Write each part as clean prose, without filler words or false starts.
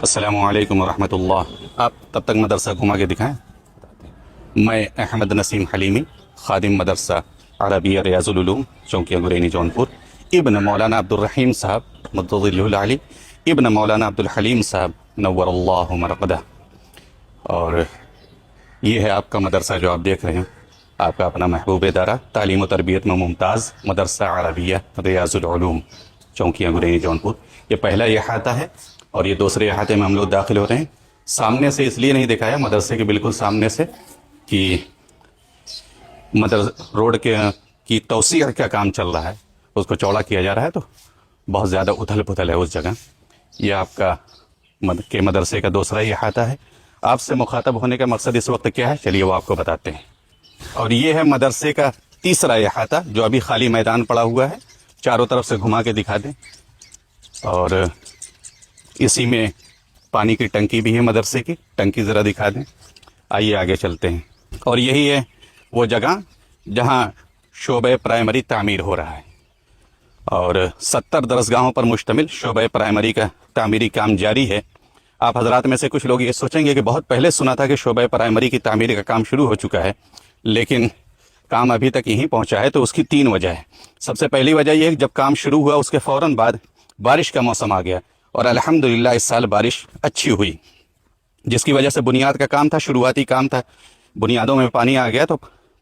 السلام علیکم ورحمۃ اللہ۔ آپ تب تک مدرسہ گھما کے دکھائیں۔ میں احمد نسیم حلیمی، خادم مدرسہ عربیہ ریاض العلوم، چونکیہ گرینی جونپور، ابن مولانا عبد الرحیم صاحب مدظلہ العلی، ابن مولانا عبد الحلیم صاحب نور اللہ مرقدہ۔ اور یہ ہے آپ کا مدرسہ جو آپ دیکھ رہے ہیں، آپ کا اپنا محبوب ادارہ، تعلیم و تربیت میں ممتاز مدرسہ عربیہ ریاض العلوم، چونکیہ گرینی جونپور۔ یہ پہلا احاطہ ہے اور یہ دوسرے احاطے میں ہم لوگ داخل ہو رہے ہیں۔ سامنے سے اس لیے نہیں دکھایا، مدرسے کے بالکل سامنے سے، کہ روڈ کی توسیع کا کام چل رہا ہے، اس کو چوڑا کیا جا رہا ہے، تو بہت زیادہ اتھل پتھل ہے اس جگہ۔ یہ آپ کا کے مدرسے کا دوسرا ہی احاطہ ہے۔ آپ سے مخاطب ہونے کا مقصد اس وقت کیا ہے، چلیے وہ آپ کو بتاتے ہیں۔ اور یہ ہے مدرسے کا تیسرا احاطہ، جو ابھی خالی میدان پڑا ہوا ہے، چاروں طرف سے گھما کے دکھا دیں۔ اور اسی میں پانی کی ٹنکی بھی ہے، مدرسے کی ٹنکی ذرا دکھا دیں۔ آئیے آگے چلتے ہیں۔ اور یہی ہے وہ جگہ جہاں شعبہ پرائمری تعمیر ہو رہا ہے، اور 70 درسگاہوں پر مشتمل شعبہ پرائمری کا تعمیری کام جاری ہے۔ آپ حضرات میں سے کچھ لوگ یہ سوچیں گے کہ بہت پہلے سنا تھا کہ شعبہ پرائمری کی تعمیر کا کام شروع ہو چکا ہے، لیکن کام ابھی تک یہیں پہنچا ہے۔ تو اس کی 3 وجہ ہے۔ سب سے پہلی وجہ یہ ہے کہ جب کام شروع ہوا اس کے فوراً بعد بارش کا موسم آ گیا، اور الحمدللہ اس سال بارش اچھی ہوئی، جس کی وجہ سے بنیاد کا کام تھا، شروعاتی کام تھا، بنیادوں میں پانی آ گیا، تو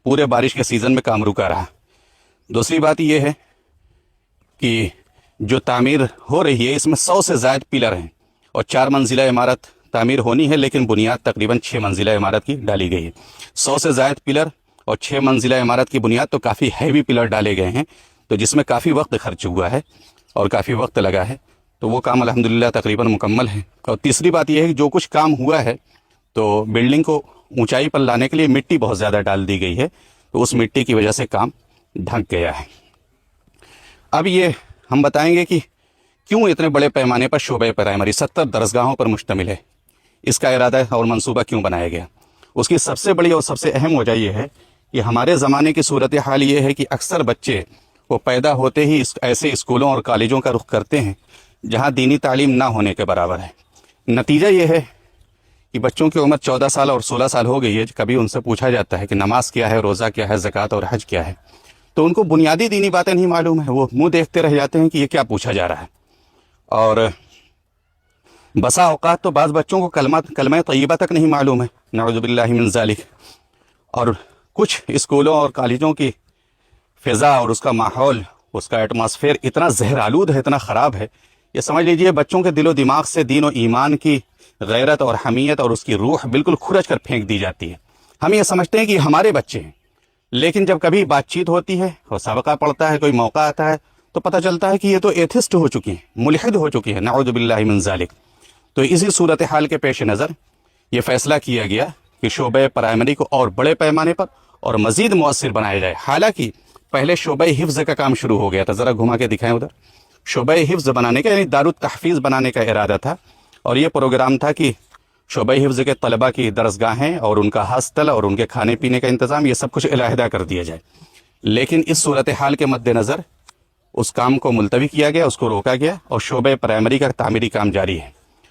پورے بارش کے سیزن میں کام رکا رہا۔ دوسری بات یہ ہے کہ جو تعمیر ہو رہی ہے اس میں 100 سے زائد پلر ہیں، اور 4 منزلہ عمارت تعمیر ہونی ہے، لیکن بنیاد تقریباً 6 منزلہ عمارت کی ڈالی گئی ہے۔ 100 سے زائد پلر اور 6 منزلہ عمارت کی بنیاد، تو کافی ہیوی پلر ڈالے گئے ہیں، تو جس میں کافی وقت خرچ ہوا ہے اور کافی وقت لگا ہے، تو وہ کام الحمدللہ تقریباً مکمل ہے۔ اور تیسری بات یہ ہے کہ جو کچھ کام ہوا ہے، تو بلڈنگ کو اونچائی پر لانے کے لیے مٹی بہت زیادہ ڈال دی گئی ہے، تو اس مٹی کی وجہ سے کام ڈھک گیا ہے۔ اب یہ ہم بتائیں گے کہ کیوں اتنے بڑے پیمانے پر شعبہ پرائمری 70 درسگاہوں پر مشتمل ہے، اس کا ارادہ اور منصوبہ کیوں بنایا گیا۔ اس کی سب سے بڑی اور سب سے اہم وجہ یہ ہے کہ ہمارے زمانے کی صورتحال یہ ہے کہ اکثر بچے وہ پیدا ہوتے ہی ایسے اسکولوں اور کالجوں کا رخ کرتے ہیں جہاں دینی تعلیم نہ ہونے کے برابر ہے۔ نتیجہ یہ ہے کہ بچوں کی عمر 14 سال اور 16 سال ہو گئی ہے، کبھی ان سے پوچھا جاتا ہے کہ نماز کیا ہے، روزہ کیا ہے، زکوٰۃ اور حج کیا ہے، تو ان کو بنیادی دینی باتیں نہیں معلوم ہیں۔ وہ منہ دیکھتے رہ جاتے ہیں کہ یہ کیا پوچھا جا رہا ہے۔ اور بسا اوقات تو بعض بچوں کو کلمہ طیبہ تک نہیں معلوم ہے، نعوذ باللہ من ذالک۔ اور کچھ اسکولوں اور کالجوں کی فضا اور اس کا ماحول، اس کا ایٹماسفیئر اتنا زہر آلود ہے، اتنا خراب ہے، یہ سمجھ لیجئے بچوں کے دل و دماغ سے دین و ایمان کی غیرت اور حمیت اور اس کی روح بالکل کھرچ کر پھینک دی جاتی ہے۔ ہم یہ سمجھتے ہیں کہ یہ ہمارے بچے ہیں، لیکن جب کبھی بات چیت ہوتی ہے اور سابقہ پڑتا ہے، کوئی موقع آتا ہے، تو پتہ چلتا ہے کہ یہ تو ایتھسٹ ہو چکی ہیں، ملحد ہو چکی ہیں، نعوذ باللہ من ذالک۔ تو اسی صورتحال کے پیش نظر یہ فیصلہ کیا گیا کہ شعبہ پرائمری کو اور بڑے پیمانے پر اور مزید مؤثر بنایا جائے۔ حالانکہ پہلے شعبہ حفظ کا کام شروع ہو گیا تھا، ذرا گھما کے دکھائیں ادھر۔ شعبہ حفظ بنانے کا، یعنی دارالتحفیظ بنانے کا ارادہ تھا، اور یہ پروگرام تھا کہ شعبہ حفظ کے طلباء کی درسگاہیں اور ان کا ہاسٹل اور ان کے کھانے پینے کا انتظام، یہ سب کچھ علیحدہ کر دیا جائے۔ لیکن اس صورتحال کے مد نظر اس کام کو ملتوی کیا گیا، اس کو روکا گیا، اور شعبہ پرائمری کا تعمیری کام جاری ہے۔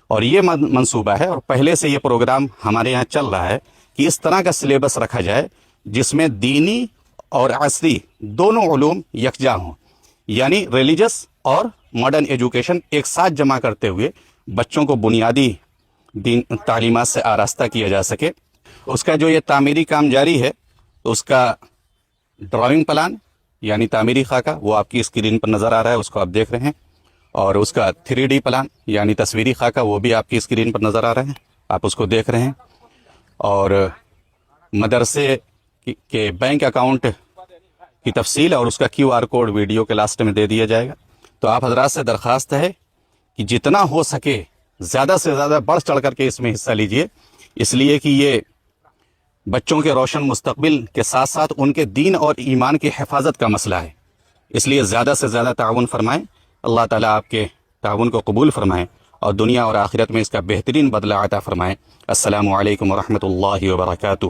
اور یہ منصوبہ ہے، اور پہلے سے یہ پروگرام ہمارے یہاں چل رہا ہے کہ اس طرح کا سلیبس رکھا جائے جس میں دینی اور عصری دونوں علوم یکجا ہوں، یعنی ریلیجس اور ماڈرن ایجوکیشن ایک ساتھ جمع کرتے ہوئے بچوں کو بنیادی دین تعلیمات سے آراستہ کیا جا سکے۔ اس کا جو یہ تعمیری کام جاری ہے، تو اس کا ڈرائنگ پلان یعنی تعمیری خاکہ وہ آپ کی اسکرین پر نظر آ رہا ہے، اس کو آپ دیکھ رہے ہیں، اور اس کا 3D پلان یعنی تصویری خاکہ وہ بھی آپ کی اسکرین پر نظر آ رہے ہیں، آپ اس کو دیکھ رہے ہیں۔ اور مدرسے کے بینک اکاؤنٹ کی تفصیل اور اس کا QR کوڈ ویڈیو کے لاسٹ میں دے دیا جائے گا۔ تو آپ حضرات سے درخواست ہے کہ جتنا ہو سکے زیادہ سے زیادہ بڑھ چڑھ کر کے اس میں حصہ لیجئے، اس لیے کہ یہ بچوں کے روشن مستقبل کے ساتھ ساتھ ان کے دین اور ایمان کی حفاظت کا مسئلہ ہے، اس لیے زیادہ سے زیادہ تعاون فرمائیں۔ اللہ تعالیٰ آپ کے تعاون کو قبول فرمائیں اور دنیا اور آخرت میں اس کا بہترین بدلہ عطا فرمائیں۔ السلام علیکم ورحمۃ اللہ وبرکاتہ۔